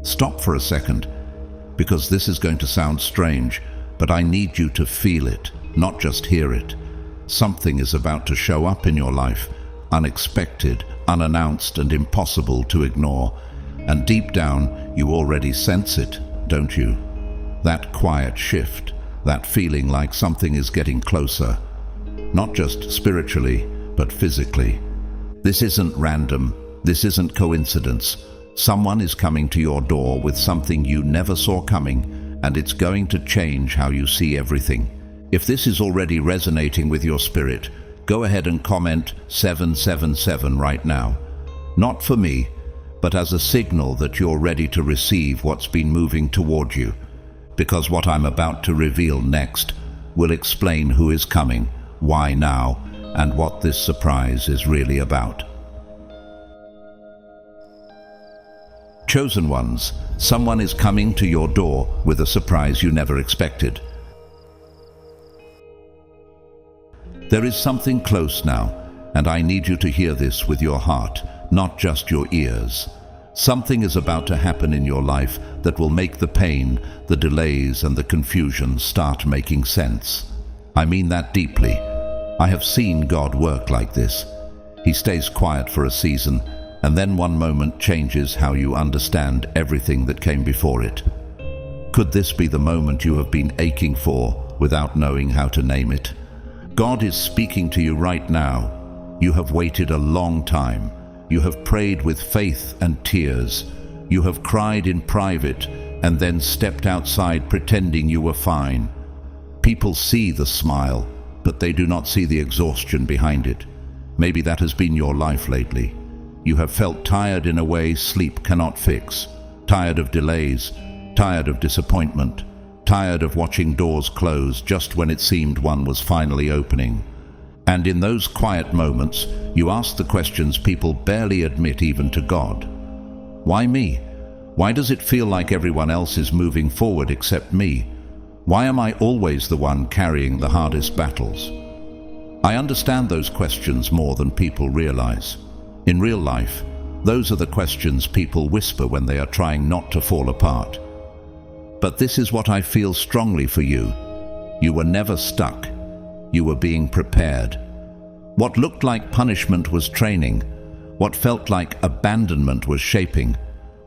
Stop for a second, because this is going to sound strange, but I need you to feel it, not just hear it. Something is about to show up in your life, unexpected, unannounced, and impossible to ignore. And deep down, you already sense it, don't you? That quiet shift, that feeling like something is getting closer. Not just spiritually, but physically. This isn't random. This isn't coincidence. Someone is coming to your door with something you never saw coming, and it's going to change how you see everything. If this is already resonating with your spirit, go ahead and comment 777 right now. Not for me, but as a signal that you're ready to receive what's been moving toward you. Because what I'm about to reveal next will explain who is coming, why now, and what this surprise is really about. Chosen ones, someone is coming to your door with a surprise you never expected. There is something close now, and I need you to hear this with your heart, not just your ears. Something is about to happen in your life that will make the pain, the delays, and the confusion start making sense. I mean that deeply. I have seen God work like this. He stays quiet for a season, and then one moment changes how you understand everything that came before it. Could this be the moment you have been aching for without knowing how to name it? God is speaking to you right now. You have waited a long time. You have prayed with faith and tears. You have cried in private and then stepped outside pretending you were fine. People see the smile, but they do not see the exhaustion behind it. Maybe that has been your life lately. You have felt tired in a way sleep cannot fix. Tired of delays, tired of disappointment, tired of watching doors close just when it seemed one was finally opening. And in those quiet moments, you ask the questions people barely admit even to God. Why me? Why does it feel like everyone else is moving forward except me? Why am I always the one carrying the hardest battles? I understand those questions more than people realize. In real life, those are the questions people whisper when they are trying not to fall apart. But this is what I feel strongly for you. You were never stuck. You were being prepared. What looked like punishment was training. What felt like abandonment was shaping.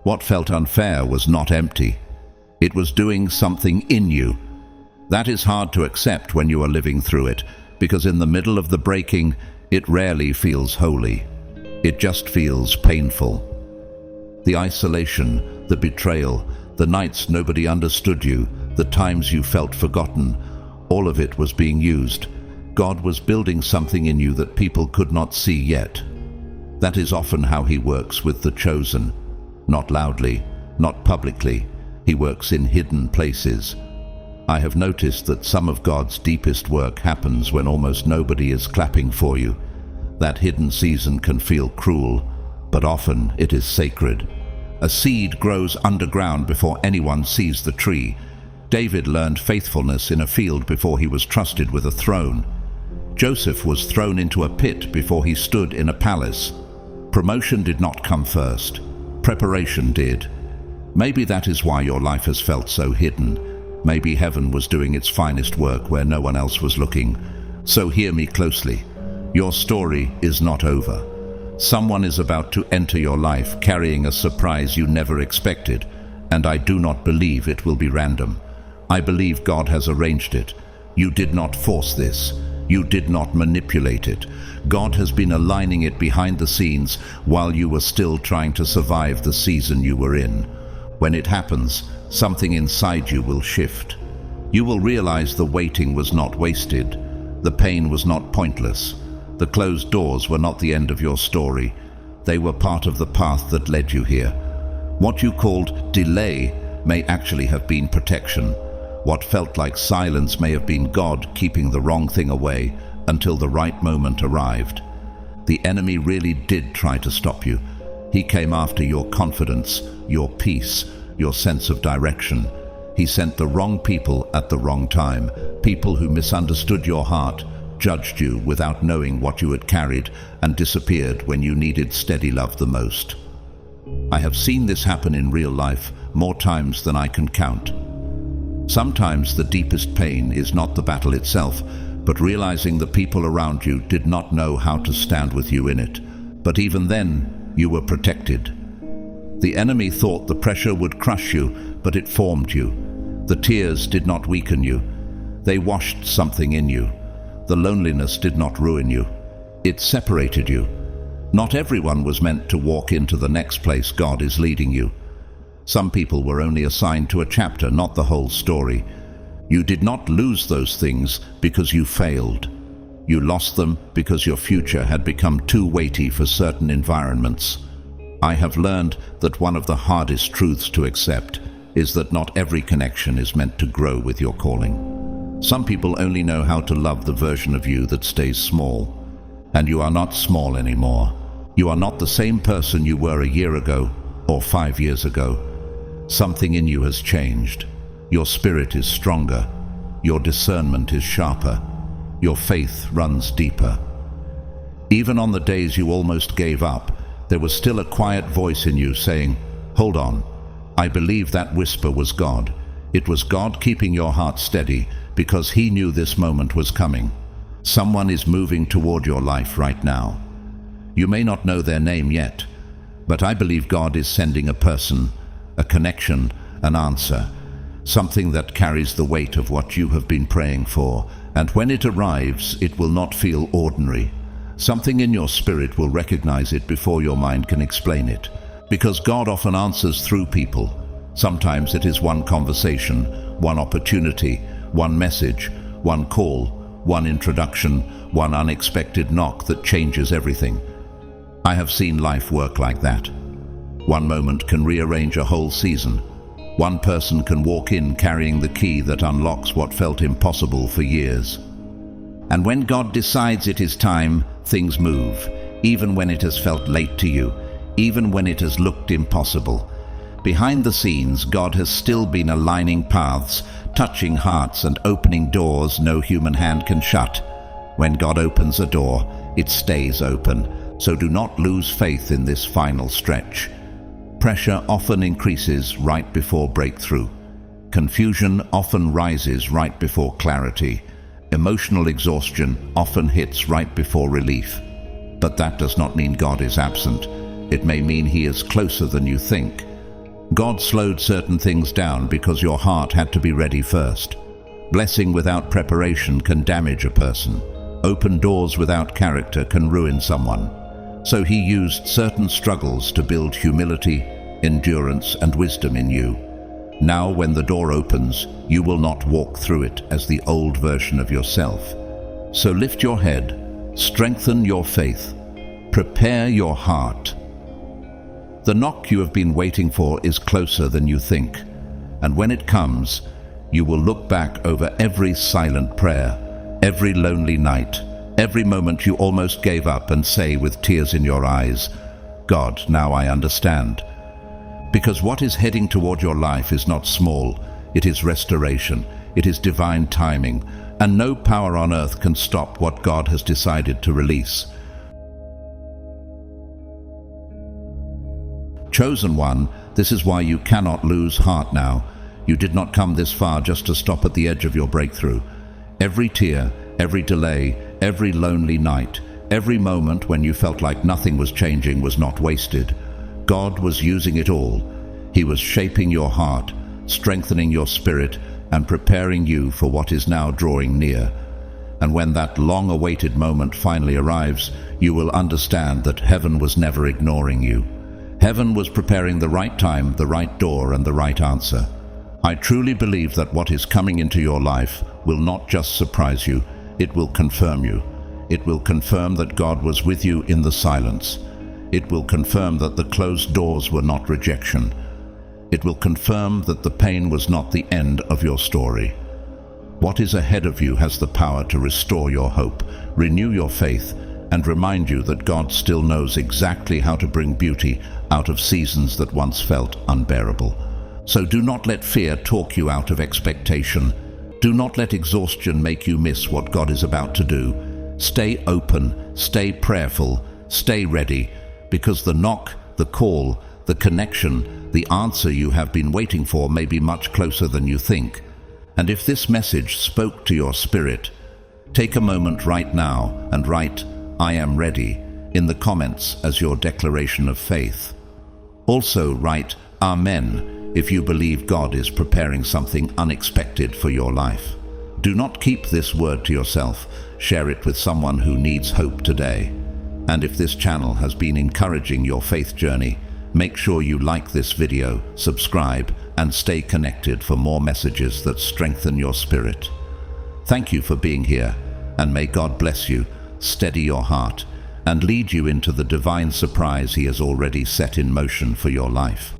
What felt unfair was not empty. It was doing something in you. That is hard to accept when you are living through it, because in the middle of the breaking, it rarely feels holy. It just feels painful. The isolation, the betrayal, the nights nobody understood you, the times you felt forgotten, all of it was being used. God was building something in you that people could not see yet. That is often how He works with the chosen. Not loudly, not publicly. He works in hidden places. I have noticed that some of God's deepest work happens when almost nobody is clapping for you. That hidden season can feel cruel, but often it is sacred. A seed grows underground before anyone sees the tree. David learned faithfulness in a field before he was trusted with a throne. Joseph was thrown into a pit before he stood in a palace. Promotion did not come first. Preparation did. Maybe that is why your life has felt so hidden. Maybe heaven was doing its finest work where no one else was looking. So hear me closely. Your story is not over. Someone is about to enter your life carrying a surprise you never expected, and I do not believe it will be random. I believe God has arranged it. You did not force this. You did not manipulate it. God has been aligning it behind the scenes while you were still trying to survive the season you were in. When it happens, something inside you will shift. You will realize the waiting was not wasted. The pain was not pointless. The closed doors were not the end of your story. They were part of the path that led you here. What you called delay may actually have been protection. What felt like silence may have been God keeping the wrong thing away until the right moment arrived. The enemy really did try to stop you. He came after your confidence, your peace, your sense of direction. He sent the wrong people at the wrong time, people who misunderstood your heart, judged you without knowing what you had carried, and disappeared when you needed steady love the most. I have seen this happen in real life more times than I can count. Sometimes the deepest pain is not the battle itself, but realizing the people around you did not know how to stand with you in it. But even then, you were protected. The enemy thought the pressure would crush you, but it formed you. The tears did not weaken you. They washed something in you. The loneliness did not ruin you. It separated you. Not everyone was meant to walk into the next place God is leading you. Some people were only assigned to a chapter, not the whole story. You did not lose those things because you failed. You lost them because your future had become too weighty for certain environments. I have learned that one of the hardest truths to accept is that not every connection is meant to grow with your calling. Some people only know how to love the version of you that stays small. And you are not small anymore. You are not the same person you were a year ago or 5 years ago. Something in you has changed. Your spirit is stronger. Your discernment is sharper. Your faith runs deeper. Even on the days you almost gave up, there was still a quiet voice in you saying, "Hold on." I believe that whisper was God. It was God keeping your heart steady because He knew this moment was coming. Someone is moving toward your life right now. You may not know their name yet, but I believe God is sending a person, a connection, an answer, something that carries the weight of what you have been praying for, and when it arrives, it will not feel ordinary. Something in your spirit will recognize it before your mind can explain it, because God often answers through people. Sometimes it is one conversation, one opportunity, one message, one call, one introduction, one unexpected knock that changes everything. I have seen life work like that. One moment can rearrange a whole season. One person can walk in carrying the key that unlocks what felt impossible for years. And when God decides it is time, things move, even when it has felt late to you, even when it has looked impossible. Behind the scenes, God has still been aligning paths, touching hearts and opening doors no human hand can shut. When God opens a door, it stays open, so do not lose faith in this final stretch. Pressure often increases right before breakthrough. Confusion often rises right before clarity. Emotional exhaustion often hits right before relief. But that does not mean God is absent. It may mean He is closer than you think. God slowed certain things down because your heart had to be ready first. Blessing without preparation can damage a person. Open doors without character can ruin someone. So He used certain struggles to build humility, endurance, and wisdom in you. Now when the door opens, you will not walk through it as the old version of yourself. So lift your head, strengthen your faith, prepare your heart. The knock you have been waiting for is closer than you think, and when it comes, you will look back over every silent prayer, every lonely night, every moment you almost gave up and say with tears in your eyes, "God, now I understand." Because what is heading toward your life is not small, it is restoration, it is divine timing, and no power on earth can stop what God has decided to release. Chosen one, this is why you cannot lose heart now. You did not come this far just to stop at the edge of your breakthrough. Every tear, every delay, every lonely night, every moment when you felt like nothing was changing was not wasted. God was using it all. He was shaping your heart, strengthening your spirit, and preparing you for what is now drawing near. And when that long-awaited moment finally arrives, you will understand that heaven was never ignoring you. Heaven was preparing the right time, the right door, and the right answer. I truly believe that what is coming into your life will not just surprise you, it will confirm you. It will confirm that God was with you in the silence. It will confirm that the closed doors were not rejection. It will confirm that the pain was not the end of your story. What is ahead of you has the power to restore your hope, renew your faith, and remind you that God still knows exactly how to bring beauty out of seasons that once felt unbearable. So do not let fear talk you out of expectation. Do not let exhaustion make you miss what God is about to do. Stay open, stay prayerful, stay ready, because the knock, the call, the connection, the answer you have been waiting for may be much closer than you think. And if this message spoke to your spirit, take a moment right now and write, "I am ready," in the comments as your declaration of faith. Also write, "Amen," if you believe God is preparing something unexpected for your life. Do not keep this word to yourself. Share it with someone who needs hope today. And if this channel has been encouraging your faith journey, make sure you like this video, subscribe, and stay connected for more messages that strengthen your spirit. Thank you for being here, and may God bless you, steady your heart, and lead you into the divine surprise He has already set in motion for your life.